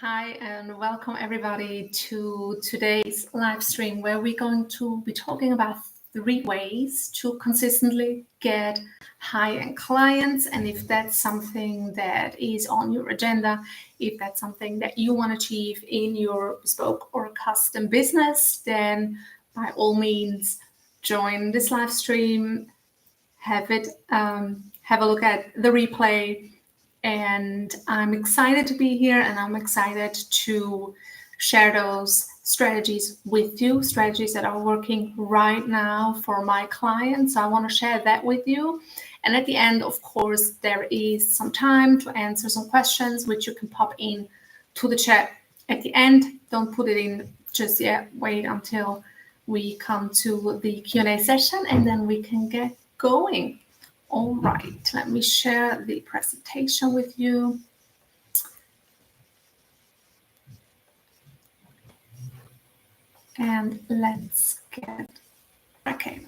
Hi, and welcome everybody to today's live stream where we're going to be talking about 3 ways to consistently get high-end clients. And if that's something that is on your agenda, if that's something that you want to achieve in your bespoke or custom business, then by all means, join this live stream, have a look at the replay. And I'm excited to be here, and I'm excited to share those strategies with you, strategies that are working right now for my clients. I want to share that with you. And at the end, of course, there is some time to answer some questions, which you can pop in to the chat at the end. Don't put it in just yet. Wait until we come to the Q&A session, and then we can get going. All right, let me share the presentation with you. And let's get cracking.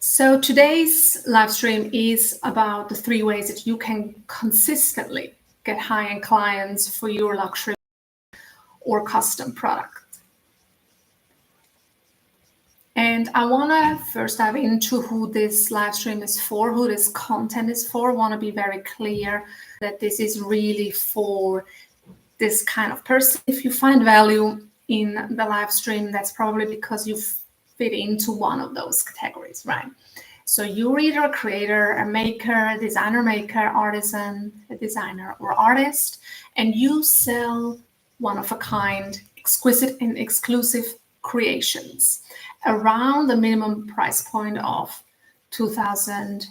So today's live stream is about the 3 ways that you can consistently get high-end clients for your luxury or custom product. And I want to first dive into who this live stream is for, who this content is for. I want to be very clear that this is really for this kind of person. If you find value in the live stream, that's probably because you fit into one of those categories, right? So you're either a creator, a maker, a designer maker, artisan, a designer or artist, and you sell one-of-a-kind, exquisite and exclusive creations around the minimum price point of $2,000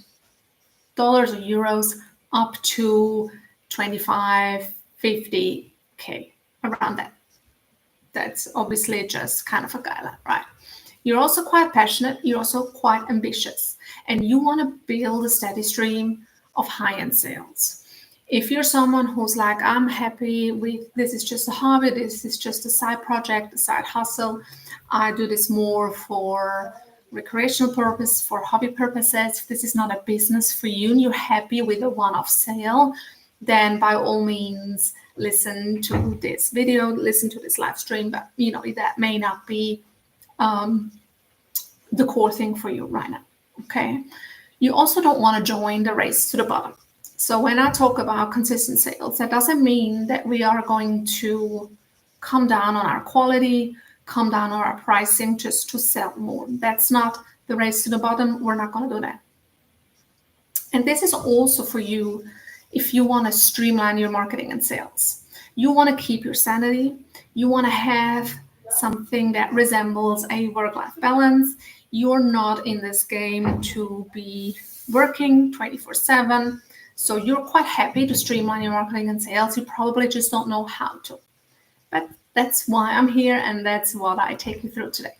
or euros up to 25, 50K, around that. That's obviously just kind of a guideline, right? You're also quite passionate, you're also quite ambitious, and you want to build a steady stream of high-end sales. If you're someone who's like, I'm happy with this, is just a hobby, this is just a side project, a side hustle, I do this more for recreational purpose, for hobby purposes, if this is not a business for you and you're happy with a one-off sale, then by all means, listen to this video, listen to this live stream, but that may not be the core thing for you right now, okay? You also don't want to join the race to the bottom. So when I talk about consistent sales, that doesn't mean that we are going to come down on our quality, come down on our pricing just to sell more. That's not the race to the bottom. We're not going to do that. And this is also for you if you want to streamline your marketing and sales. You want to keep your sanity. You want to have something that resembles a work-life balance. You're not in this game to be working 24/7. So you're quite happy to streamline your marketing and sales. You probably just don't know how to. But that's why I'm here, and that's what I take you through today.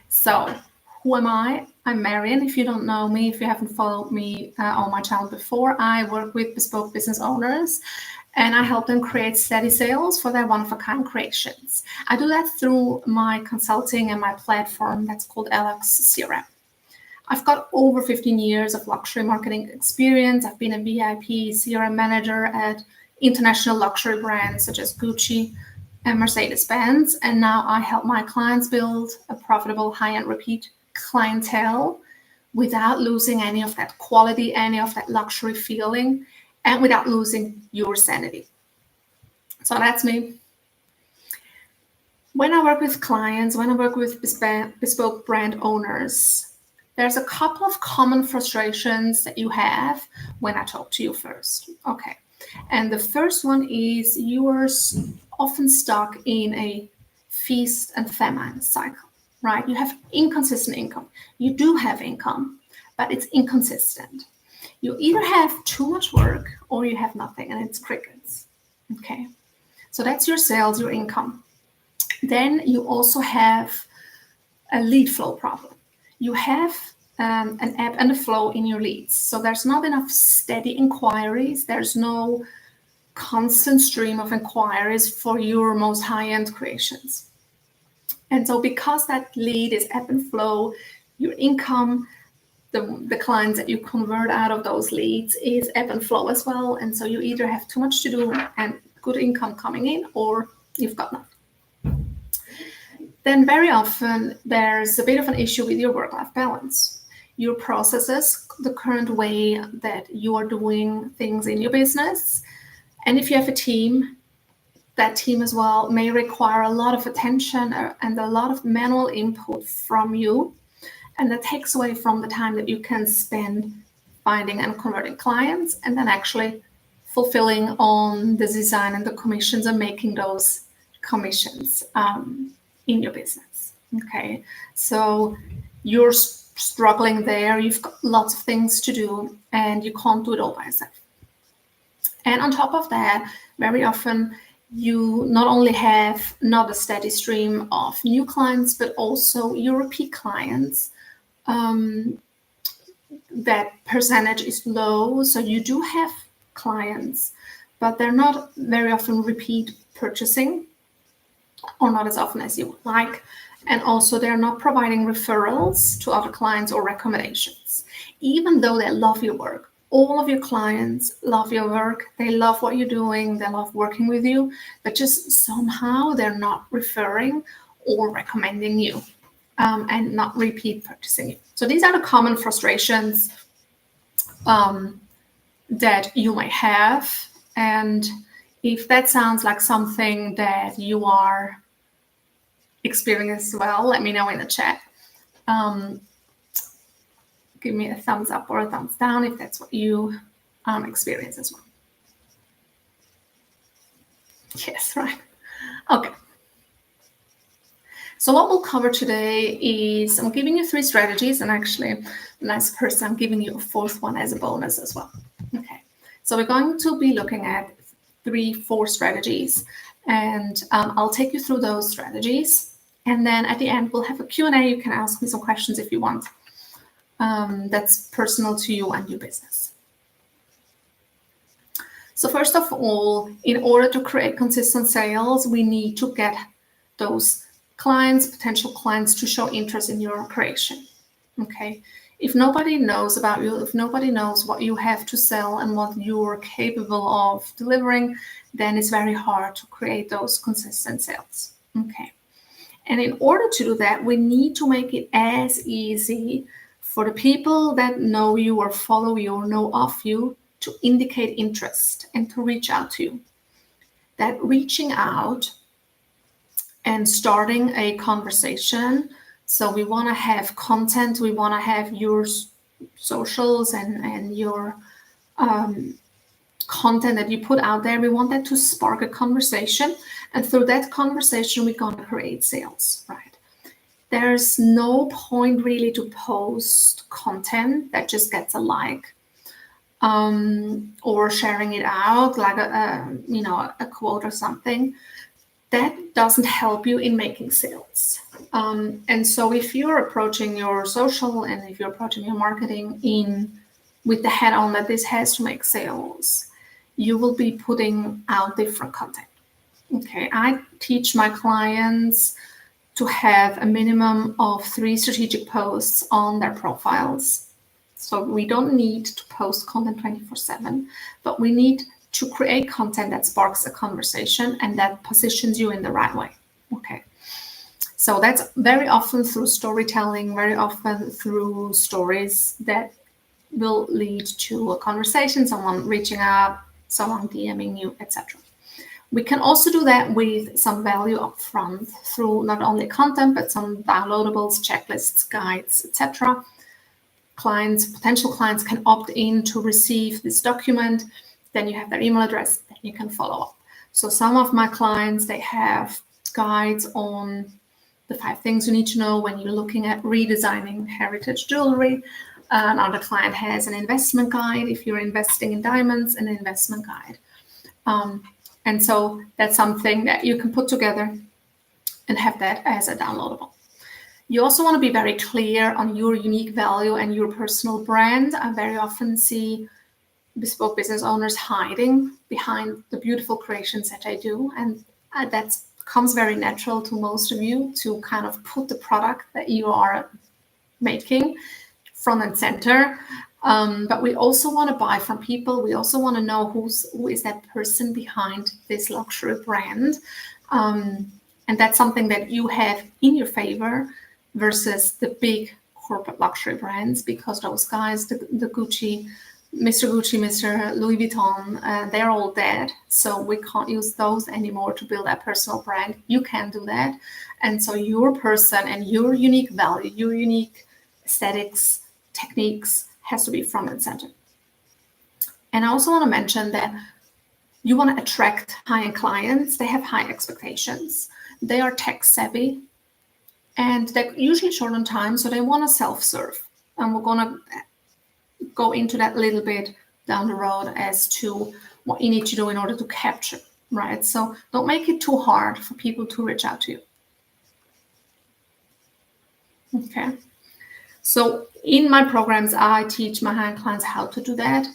So who am I? I'm Marian. If you don't know me, if you haven't followed me on my channel before, I work with bespoke business owners, and I help them create steady sales for their one-of-a-kind creations. I do that through my consulting and my platform that's called LX CRM. I've got over 15 years of luxury marketing experience. I've been a VIP CRM manager at international luxury brands such as Gucci and Mercedes-Benz. And now I help my clients build a profitable high-end repeat clientele without losing any of that quality, any of that luxury feeling, and without losing your sanity. So that's me. When I work with clients, when I work with bespoke brand owners, there's a couple of common frustrations that you have when I talk to you first. Okay. And the first one is you are often stuck in a feast and famine cycle, right? You have inconsistent income. You do have income, but it's inconsistent. You either have too much work or you have nothing, and it's crickets. Okay. So that's your sales, your income. Then you also have a lead flow problem. You have an ebb and a flow in your leads. So there's not enough steady inquiries. There's no constant stream of inquiries for your most high-end creations. And so because that lead is ebb and flow, your income, the clients that you convert out of those leads is ebb and flow as well. And so you either have too much to do and good income coming in, or you've got nothing. Then very often there's a bit of an issue with your work-life balance. Your processes, the current way that you are doing things in your business. And if you have a team, that team as well may require a lot of attention and a lot of manual input from you. And that takes away from the time that you can spend finding and converting clients, and then actually fulfilling on the design and the commissions and making those commissions in your business. Okay, so you're struggling there. You've got lots of things to do, and you can't do it all by yourself. And on top of that, very often you not only have not a steady stream of new clients, but also your repeat clients. That percentage is low, so you do have clients, but they're not very often repeat purchasing, or not as often as you would like. And also they're not providing referrals to other clients or recommendations, even though they love your work. All of your clients love your work, they love what you're doing, they love working with you, but just somehow they're not referring or recommending you. And not repeat purchasing it. So these are the common frustrations that you might have. And if that sounds like something that you are experiencing as well, let me know in the chat. Give me a thumbs up or a thumbs down if that's what you experience as well. Yes, right. Okay. So what we'll cover today is I'm giving you 3 strategies, and actually, nice person, I'm giving you a 4th one as a bonus as well. Okay, so we're going to be looking at 4 strategies, and I'll take you through those strategies. And then at the end, we'll have a Q&A. You can ask me some questions if you want. That's personal to you and your business. So first of all, in order to create consistent sales, we need to get those clients, potential clients, to show interest in your creation. Okay, if nobody knows about you, if nobody knows what you have to sell and what you're capable of delivering, then it's very hard to create those consistent sales. Okay, and in order to do that, we need to make it as easy for the people that know you or follow you or know of you to indicate interest and to reach out to you. That reaching out and starting a conversation. So we want to have content, we want to have your socials and your content that you put out there. We want that to spark a conversation, and through that conversation we're going to create sales, right? There's no point really to post content that just gets a like, or sharing it out like a quote or something. That doesn't help you in making sales. And so if you're approaching your social and if you're approaching your marketing with the head on that this has to make sales, you will be putting out different content. Okay, I teach my clients to have a minimum of 3 strategic posts on their profiles. So we don't need to post content 24/7, but we need to create content that sparks a conversation and that positions you in the right way. Okay, so that's very often through storytelling, very often through stories that will lead to a conversation, someone reaching out, someone DMing you, etc. We can also do that with some value up front through not only content, but some downloadables, checklists, guides, etc. Clients, potential clients can opt in to receive this document. Then you have their email address, then you can follow up. So some of my clients, they have guides on the 5 things you need to know when you're looking at redesigning heritage jewelry. Another client has an investment guide. If you're investing in diamonds, an investment guide. And so that's something that you can put together and have that as a downloadable. You also want to be very clear on your unique value and your personal brand. I very often see bespoke business owners hiding behind the beautiful creations that I do. And that comes very natural to most of you to kind of put the product that you are making front and center. But we also want to buy from people. We also want to know who is that person behind this luxury brand. And that's something that you have in your favor versus the big corporate luxury brands, because those guys, the Gucci, Mr. Gucci, Mr. Louis Vuitton, they're all dead. So we can't use those anymore to build that personal brand. You can do that. And so your person and your unique value, your unique aesthetics, techniques has to be front and center. And I also want to mention that you want to attract high-end clients. They have high expectations. They are tech savvy and they're usually short on time, so they want to self-serve. And we're going to go into that a little bit down the road as to what you need to do in order to capture, right? So don't make it too hard for people to reach out to you. Okay. So in my programs, I teach my high-end clients how to do that.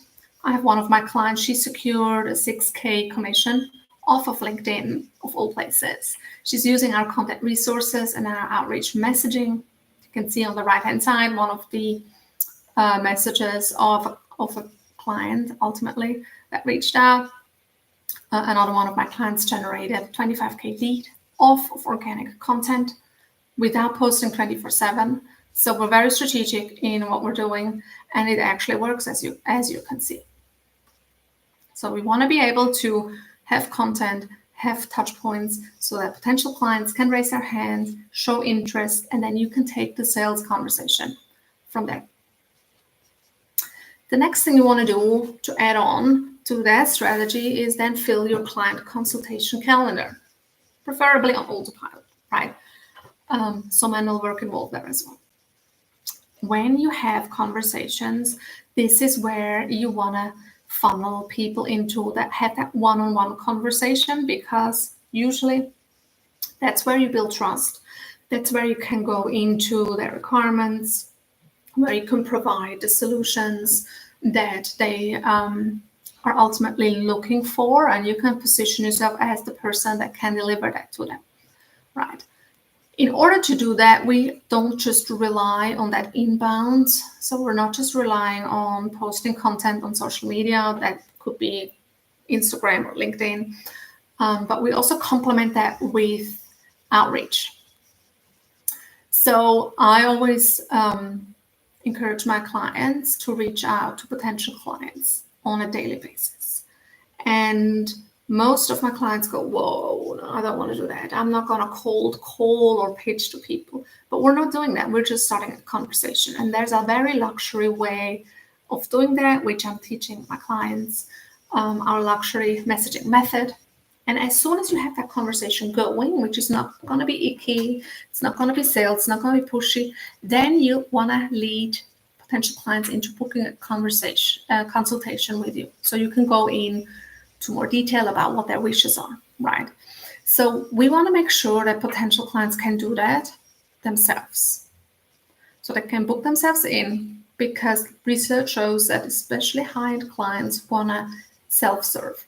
I have one of my clients, she secured a 6K commission off of LinkedIn, of all places. She's using our content resources and our outreach messaging. You can see on the right-hand side, one of the messages of a client ultimately that reached out. Another one of my clients generated 25K lead off of organic content without posting 24/7. So we're very strategic in what we're doing, and it actually works, as you can see. So we want to be able to have content, have touch points, so that potential clients can raise their hands, show interest, and then you can take the sales conversation from there. The next thing you want to do to add on to that strategy is then fill your client consultation calendar, preferably on autopilot, right? Some manual work involved there as well. When you have conversations, this is where you want to funnel people into that, have that one-on-one conversation, because usually that's where you build trust. That's where you can go into their requirements, where you can provide the solutions that they are ultimately looking for, and you can position yourself as the person that can deliver that to them, right? In order to do that, we don't just rely on that inbound. So we're not just relying on posting content on social media. That could be Instagram or LinkedIn. But we also complement that with outreach. So I always encourage my clients to reach out to potential clients on a daily basis. And most of my clients go, whoa, no, I don't want to do that. I'm not going to cold call or pitch to people. But we're not doing that. We're just starting a conversation. And there's a very luxury way of doing that, which I'm teaching my clients, our luxury messaging method. And as soon as you have that conversation going, which is not going to be icky, it's not going to be sales, it's not going to be pushy, then you want to lead potential clients into booking a consultation with you. So you can go in to more detail about what their wishes are, right? So we want to make sure that potential clients can do that themselves. So they can book themselves in, because research shows that especially high-end clients want to self-serve.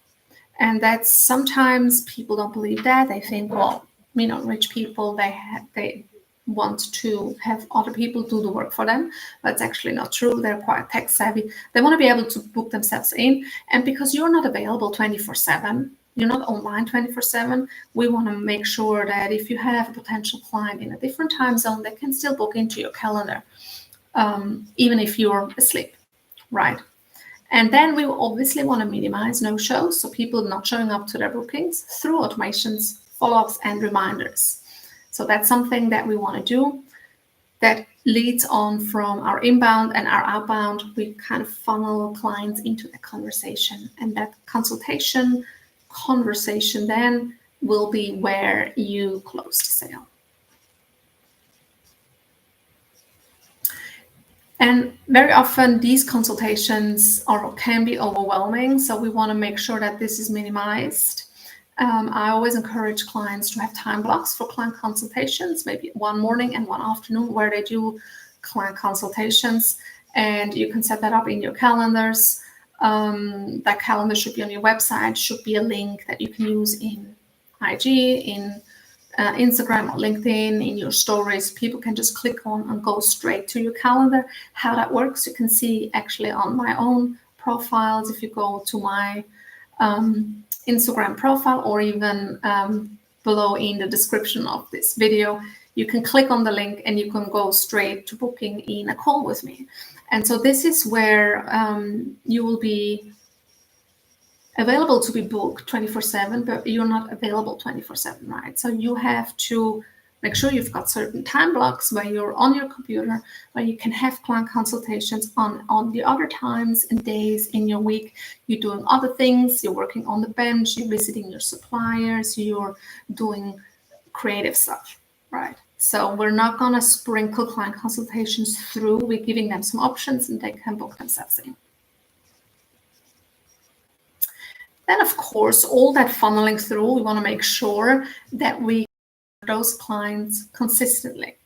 And that's sometimes people don't believe that. They think, well, rich people, they want to have other people do the work for them. But it's actually not true. They're quite tech savvy. They want to be able to book themselves in. And because you're not available 24/7, you're not online 24/7, we want to make sure that if you have a potential client in a different time zone, they can still book into your calendar, even if you're asleep, right? And then we obviously want to minimize no-shows, so people not showing up to their bookings, through automations, follow-ups, and reminders. So that's something that we want to do that leads on from our inbound and our outbound. We kind of funnel clients into the conversation, and that consultation conversation then will be where you close the sale. And very often these consultations can be overwhelming, so we want to make sure that this is minimized. I always encourage clients to have time blocks for client consultations, maybe one morning and one afternoon where they do client consultations, and you can set that up in your calendars. That calendar should be on your website, should be a link that you can use in IG, in Instagram or LinkedIn in your stories, people can just click on and go straight to your calendar. How that works, you can see actually on my own profiles. If you go to my Instagram profile, or even below in the description of this video, you can click on the link and you can go straight to booking in a call with me. And so this is where you will be available to be booked 24/7, but you're not available 24/7, right? So you have to make sure you've got certain time blocks where you're on your computer, where you can have client consultations on the other times and days in your week. You're doing other things, you're working on the bench, you're visiting your suppliers, you're doing creative stuff, right? So we're not gonna sprinkle client consultations through. We're giving them some options and they can book themselves in. Then, of course, all that funneling through, we want to make sure that we get those clients consistently.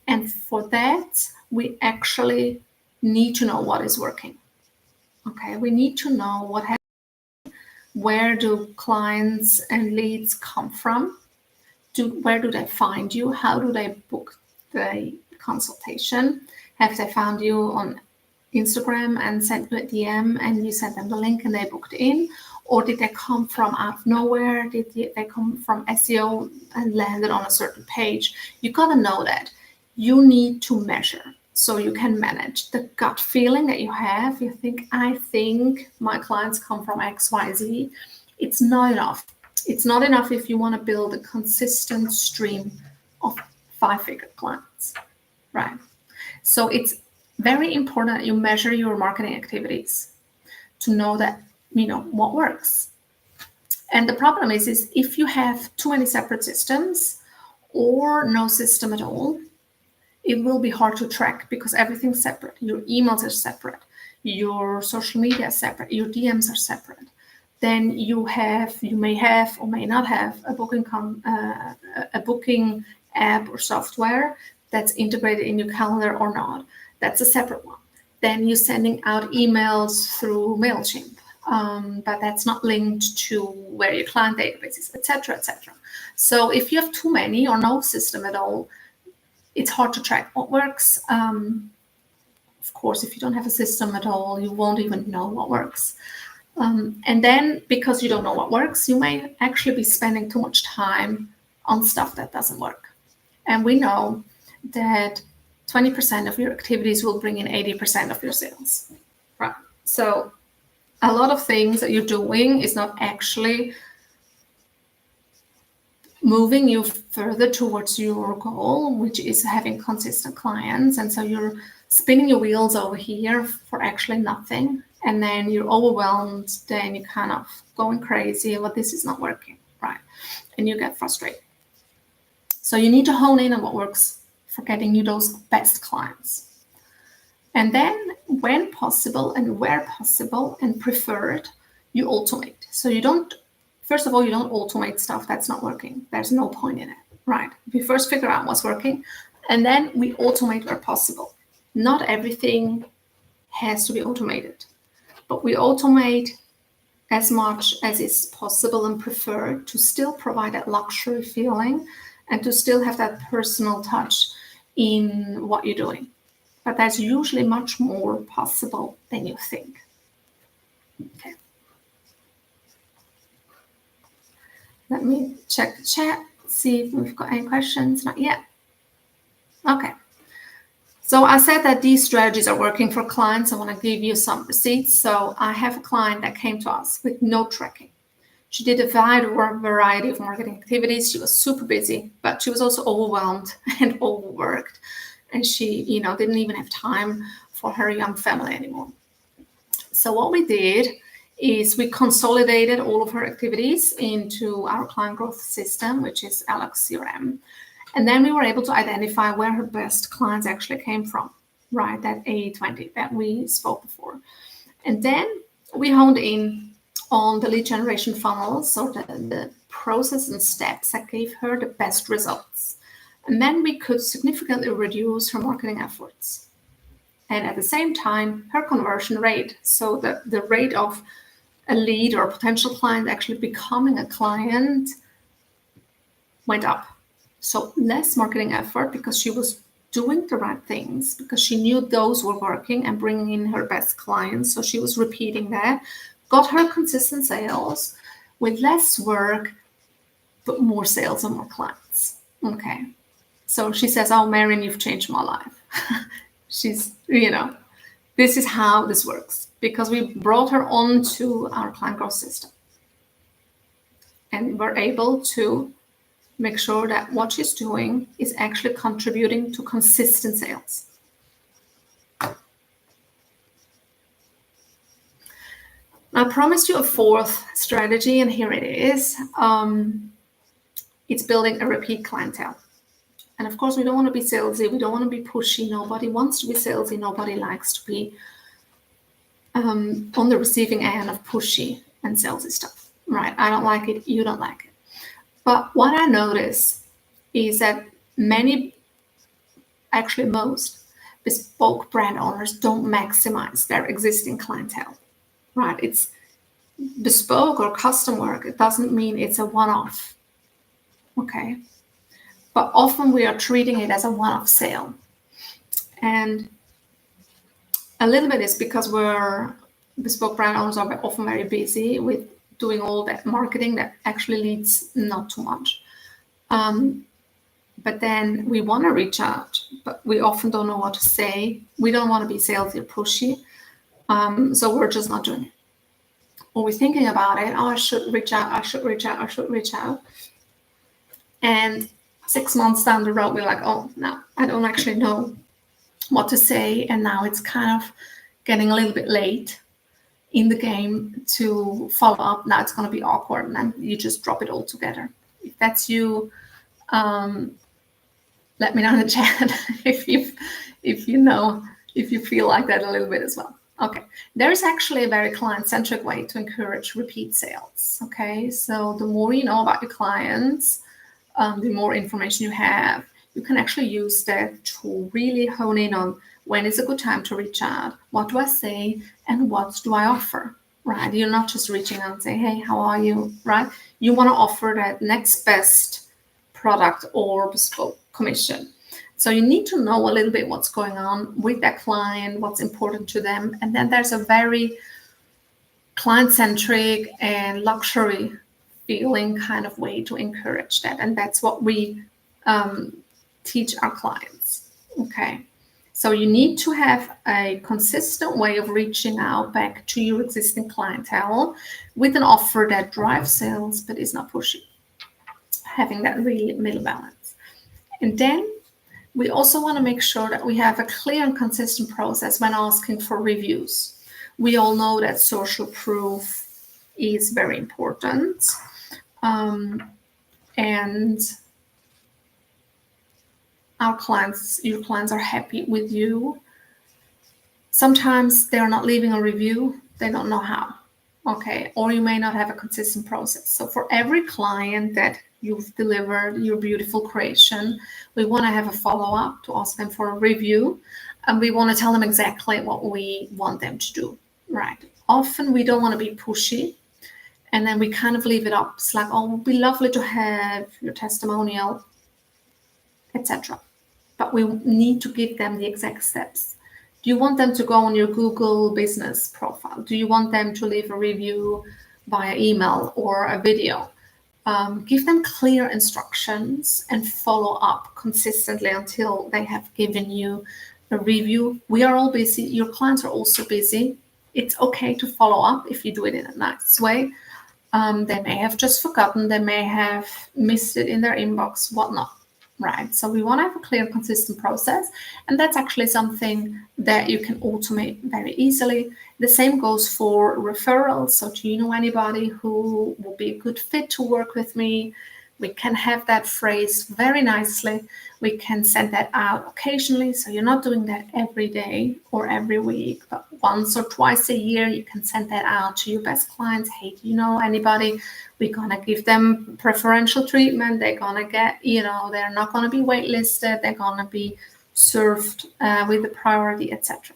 And for that, we actually need to know what is working. Okay, we need to know what happens. Where do clients and leads come from? Where do they find you? How do they book the consultation? Have they found you on Instagram and sent you a DM and you sent them the link and they booked in? Or did they come from out of nowhere? Did they come from SEO and landed on a certain page? You got to know that. You need to measure so you can manage the gut feeling that you have. You think, I think my clients come from XYZ. It's not enough. It's not enough if you want to build a consistent stream of 5-figure clients, right? So it's very important that you measure your marketing activities to know that, what works. And the problem is if you have too many separate systems or no system at all, it will be hard to track because everything's separate. Your emails are separate, your social media is separate, your DMs are separate. Then you may have or may not have a booking app or software that's integrated in your calendar or not. That's a separate one. Then you're sending out emails through MailChimp, but that's not linked to where your client database is, etc., etc. So if you have too many or no system at all, it's hard to track what works. Of course, if you don't have a system at all, you won't even know what works. And then because you don't know what works, you may actually be spending too much time on stuff that doesn't work. And we know that 20% of your activities will bring in 80% of your sales, right? So a lot of things that you're doing is not actually moving you further towards your goal, which is having consistent clients. And so you're spinning your wheels over here for actually nothing. And then you're overwhelmed, then you're kind of going crazy, well, this is not working, right? And you get frustrated. So you need to hone in on what works for getting you those best clients. And then when possible and where possible and preferred, you automate. So first of all, you don't automate stuff that's not working. There's no point in it, right? We first figure out what's working, and then we automate where possible. Not everything has to be automated, but we automate as much as is possible and preferred to still provide that luxury feeling and to still have that personal touch in what you're doing. But that's usually much more possible than you think. Okay. Let me check the chat, see if we've got any questions. Not yet. Okay. So I said that these strategies are working for clients. I want to give you some receipts. So I have a client that came to us with no tracking. She did a wide variety of marketing activities. She was super busy, but she was also overwhelmed and overworked. And she, didn't even have time for her young family anymore. So what we did is we consolidated all of her activities into our client growth system, which is Alex CRM. And then we were able to identify where her best clients actually came from, right? That 80-20 that we spoke before. And then we honed in on the lead generation funnels, so the process and steps that gave her the best results. And then we could significantly reduce her marketing efforts. And at the same time, her conversion rate, so the rate of a lead or a potential client actually becoming a client, went up. So less marketing effort because she was doing the right things, because she knew those were working and bringing in her best clients. So she was repeating that, got her consistent sales with less work, but more sales and more clients. Okay. So she says, oh, Marion, you've changed my life. She's, this is how this works, because we brought her onto our client growth system. And we're able to make sure that what she's doing is actually contributing to consistent sales. I promised you a fourth strategy, and here it is. It's building a repeat clientele. And of course, we don't want to be salesy. We don't want to be pushy. Nobody wants to be salesy. Nobody likes to be on the receiving end of pushy and salesy stuff, right? I don't like it. You don't like it. But what I notice is that most bespoke brand owners don't maximize their existing clientele, right? It's bespoke or custom work. It doesn't mean it's a one-off, okay? But often we are treating it as a one-off sale. And a little bit is because we're bespoke brand owners are often very busy with doing all that marketing that actually leads not too much. But then we want to reach out, but we often don't know what to say. We don't want to be salesy or pushy. So we're just not doing it. Or we're thinking about it, oh, I should reach out. And 6 months down the road, we're like, oh, no, I don't actually know what to say. And now it's kind of getting a little bit late in the game to follow up. Now it's going to be awkward, and then you just drop it all together. If that's you, let me know in the chat if you feel like that a little bit as well. Okay, there is actually a very client-centric way to encourage repeat sales. Okay, so the more you know about your clients, the more information you have, you can actually use that to really hone in on when is a good time to reach out, what do I say, and what do I offer, right? You're not just reaching out and saying, hey, how are you, right? You want to offer that next best product or bespoke commission. So you need to know a little bit what's going on with that client, what's important to them. And then there's a very client-centric and luxury feeling kind of way to encourage that. And that's what we teach our clients. Okay. So you need to have a consistent way of reaching out back to your existing clientele with an offer that drives sales, but is not pushy. Having that really middle balance. And then we also want to make sure that we have a clear and consistent process when asking for reviews. We all know that social proof is very important. And your clients are happy with you. Sometimes they're not leaving a review. They don't know how. Okay. Or you may not have a consistent process. So for every client that you've delivered your beautiful creation, we want to have a follow-up to ask them for a review. And we want to tell them exactly what we want them to do, right? Often we don't want to be pushy. And then we kind of leave it up. It's like, oh, it would be lovely to have your testimonial, etc. But we need to give them the exact steps. Do you want them to go on your Google business profile? Do you want them to leave a review via email or a video? Give them clear instructions and follow up consistently until they have given you a review. We are all busy. Your clients are also busy. It's okay to follow up if you do it in a nice way. They may have just forgotten. They may have missed it in their inbox, whatnot, right? So we want to have a clear, consistent process. And that's actually something that you can automate very easily. The same goes for referrals. So do you know anybody who will be a good fit to work with me? We can have that phrased very nicely. We can send that out occasionally. So you're not doing that every day or every week, but once or twice a year, you can send that out to your best clients. Hey, do you know anybody? We're going to give them preferential treatment. They're going to get, they're not going to be waitlisted. They're going to be served with the priority, etc.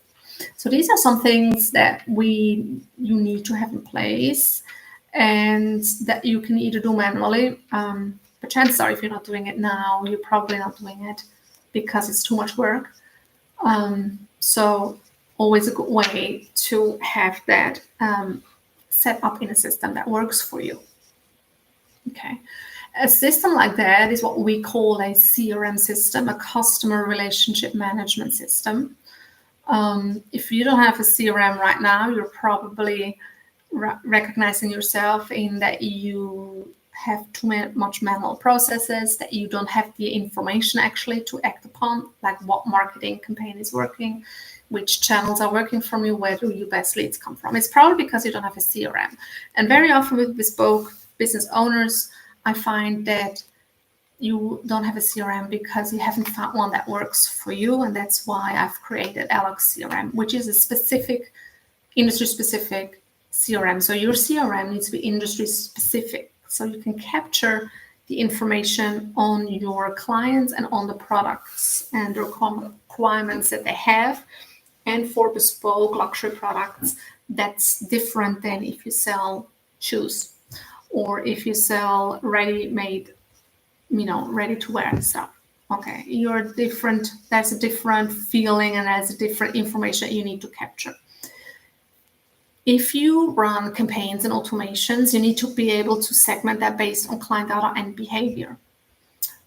So these are some things that you need to have in place and that you can either do manually But chances are, if you're not doing it now, you're probably not doing it because it's too much work. So always a good way to have that set up in a system that works for you. Okay. A system like that is what we call a CRM system, a customer relationship management system. If you don't have a CRM right now, you're probably recognizing yourself in that you have too much manual processes, that you don't have the information actually to act upon, like what marketing campaign is working, which channels are working for you, where do your best leads come from. It's probably because you don't have a CRM. And very often with bespoke business owners, I find that you don't have a CRM because you haven't found one that works for you. And that's why I've created Alex CRM, which is a specific, industry-specific CRM. So your CRM needs to be industry-specific, so you can capture the information on your clients and on the products and the requirements that they have. And for bespoke luxury products, that's different than if you sell shoes or if you sell ready-made, ready-to-wear stuff. Okay, you're different. There's a different feeling and there's a different information that you need to capture. If you run campaigns and automations, you need to be able to segment that based on client data and behavior.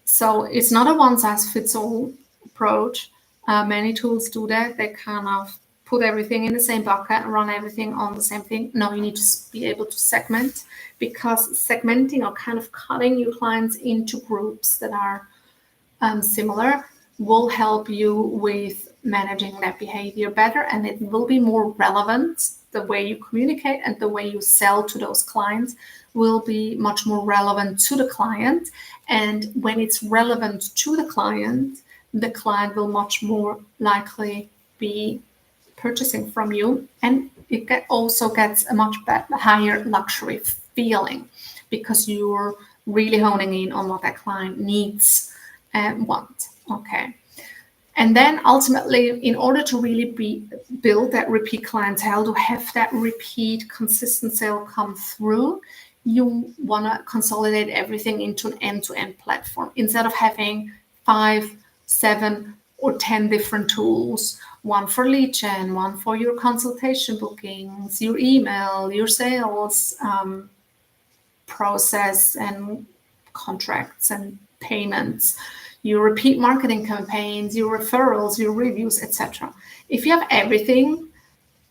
So it's not a one-size-fits-all approach. Many tools do that. They kind of put everything in the same bucket and run everything on the same thing. No, you need to be able to segment, because segmenting or kind of cutting your clients into groups that are similar will help you with managing that behavior better, and it will be more relevant. The way you communicate and the way you sell to those clients will be much more relevant to the client. And when it's relevant to the client will much more likely be purchasing from you. And it also gets a much higher luxury feeling because you're really honing in on what that client needs and want. Okay. And then ultimately, in order to really build that repeat clientele, to have that repeat consistent sale come through, you want to consolidate everything into an end-to-end platform instead of having 5, 7, or 10 different tools, one for lead gen, one for your consultation bookings, your email, your sales process and contracts and payments, your repeat marketing campaigns, your referrals, your reviews, etc. If you have everything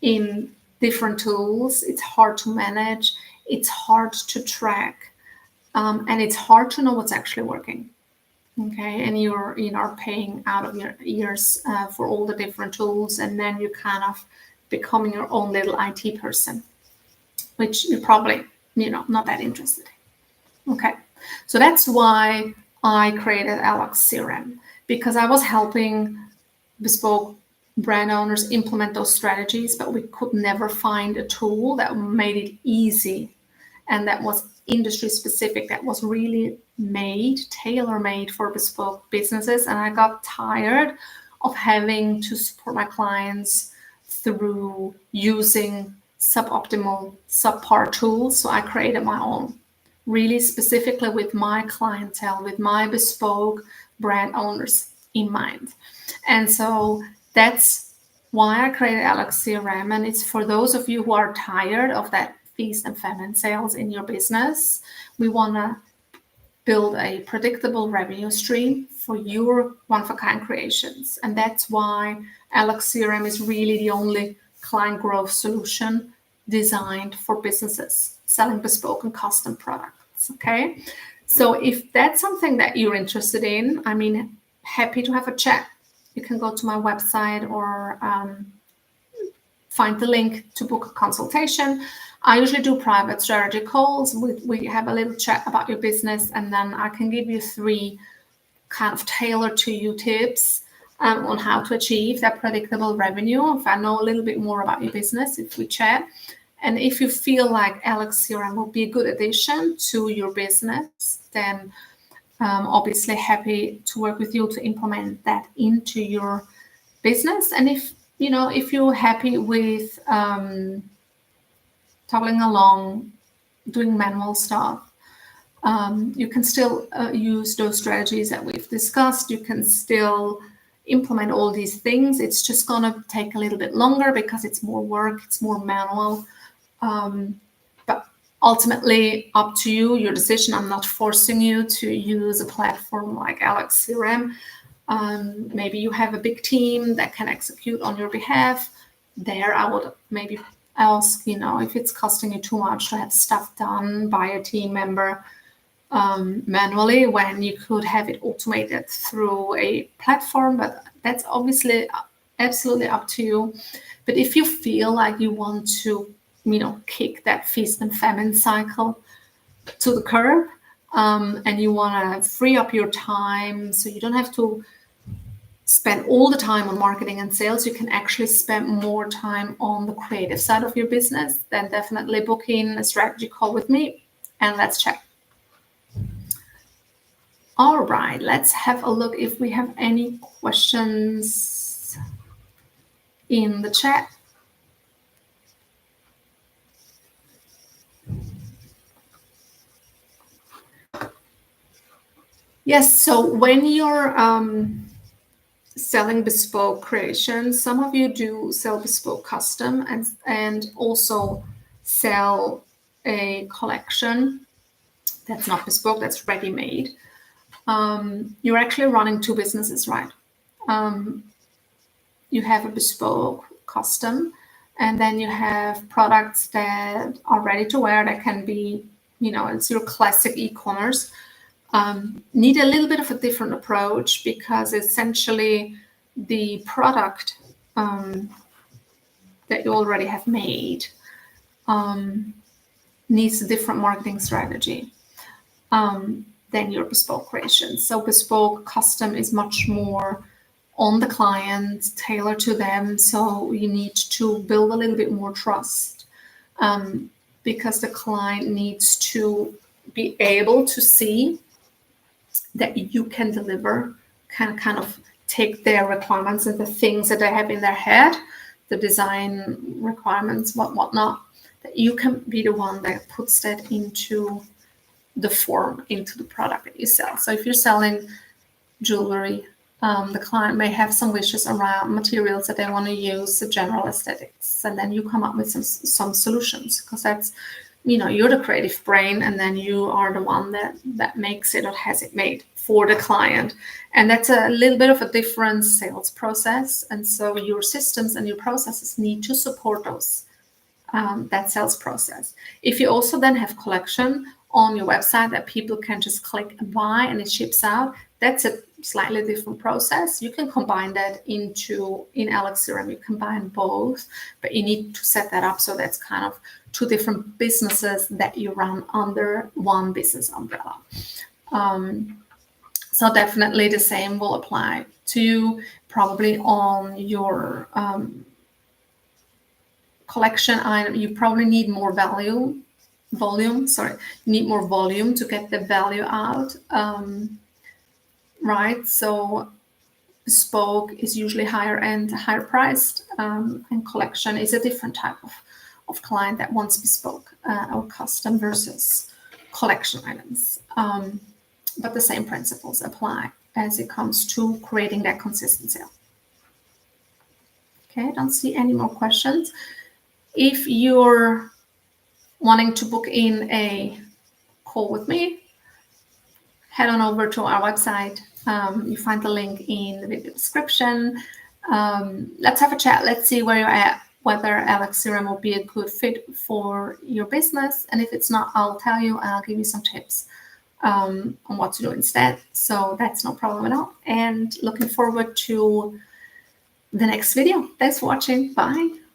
in different tools, it's hard to manage, it's hard to track, and it's hard to know what's actually working. Okay, and you're paying out of your ears for all the different tools, and then you're kind of becoming your own little IT person, which you're probably not that interested in. Okay, so that's why I created Alex CRM, because I was helping bespoke brand owners implement those strategies, but we could never find a tool that made it easy and that was industry specific, that was really tailor-made for bespoke businesses. And I got tired of having to support my clients through using subpar tools. So I created my own, really specifically with my clientele, with my bespoke brand owners in mind. And so that's why I created Alex CRM. And it's for those of you who are tired of that feast and famine sales in your business. We want to build a predictable revenue stream for your one-of-a-kind creations. And that's why Alex CRM is really the only client growth solution designed for businesses selling bespoke and custom products. Okay, so if that's something that you're interested in, happy to have a chat. You can go to my website or find the link to book a consultation. I usually do private strategy calls. We have a little chat about your business, and then I can give you 3 kind of tailored to you tips on how to achieve that predictable revenue. If I know a little bit more about your business, if we chat. And if you feel like Alex CRM will be a good addition to your business, then obviously happy to work with you to implement that into your business. And if you're happy with toggling along, doing manual stuff, You can still use those strategies that we've discussed. You can still implement all these things. It's just going to take a little bit longer because it's more work, it's more manual. But ultimately, up to you, your decision. I'm not forcing you to use a platform like AlexCRM. Maybe you have a big team that can execute on your behalf. There, I would maybe ask, if it's costing you too much to have stuff done by a team member manually, when you could have it automated through a platform. But that's obviously absolutely up to you. But if you feel like you want to, kick that feast and famine cycle to the curb, and you want to free up your time so you don't have to spend all the time on marketing and sales, you can actually spend more time on the creative side of your business, then definitely book in a strategy call with me and let's chat. All right, let's have a look if we have any questions in the chat. Yes, so when you're selling bespoke creations, some of you do sell bespoke custom and also sell a collection that's not bespoke, that's ready-made. You're actually running two businesses, right? You have a bespoke custom, and then you have products that are ready to wear that can be, it's your classic e-commerce. Need a little bit of a different approach because essentially the product that you already have made needs a different marketing strategy than your bespoke creation. So bespoke custom is much more on the client, tailored to them. So you need to build a little bit more trust because the client needs to be able to see that you can deliver, kind of take their requirements and the things that they have in their head, the design requirements, whatnot, that you can be the one that puts that into the form, into the product that you sell. So if you're selling jewelry, the client may have some wishes around materials that they want to use, the general aesthetics, and then you come up with some solutions, because that's, you're the creative brain, and then you are the one that makes it or has it made for the client. And that's a little bit of a different sales process. And so your systems and your processes need to support those, that sales process. If you also then have collection on your website that people can just click and buy and it ships out, that's a slightly different process. You can combine that in AlexCRM, you combine both, but you need to set that up so that's kind of two different businesses that you run under one business umbrella. So definitely the same will apply to you, probably on your collection item. You probably need more volume. You need more volume to get the value out, right? So bespoke is usually higher end, higher priced, and collection is a different type of client that wants bespoke or custom versus collection items. But the same principles apply as it comes to creating that consistent sale. Okay, I don't see any more questions. If you're wanting to book in a call with me, head on over to our website. You find the link in the video description. Let's have a chat. Let's see where you're at, whether AlexCRM will be a good fit for your business. And if it's not, I'll tell you, and I'll give you some tips on what to do instead. So that's no problem at all. And looking forward to the next video. Thanks for watching. Bye.